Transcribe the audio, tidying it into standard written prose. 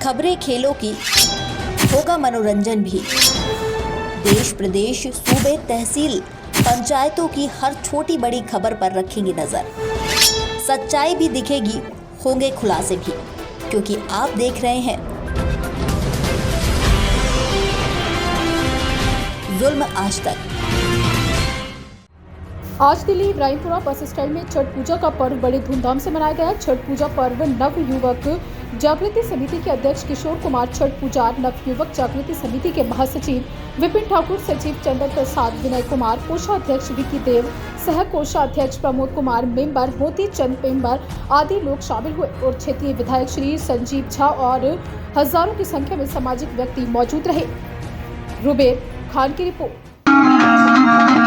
खबरें खेलों की, होगा मनोरंजन भी। देश प्रदेश सूबे तहसील पंचायतों की हर छोटी बड़ी खबर पर रखेंगे नजर। सच्चाई भी दिखेगी, होंगे खुलासे भी, क्योंकि आप देख रहे हैं जुल्म आज तक। आज दिल्ली इब्राहिमपुरा बस स्टैंड में छठ पूजा का पर्व बड़े धूमधाम से मनाया गया। छठ पूजा पर्व नव युवक जागृति समिति के अध्यक्ष किशोर कुमार छठ पुजार, नव युवक जागृति समिति के महासचिव विपिन ठाकुर, सचिव चंदन प्रसाद, विनय कुमार, कोषाध्यक्ष विकी देव, सह कोषाध्यक्ष प्रमोद कुमार, मेंबर मोती चंद मेंबर आदि लोग शामिल हुए और क्षेत्रीय विधायक श्री संजीव झा और हजारों की संख्या में सामाजिक व्यक्ति मौजूद रहे। रुबेर खान की रिपोर्ट।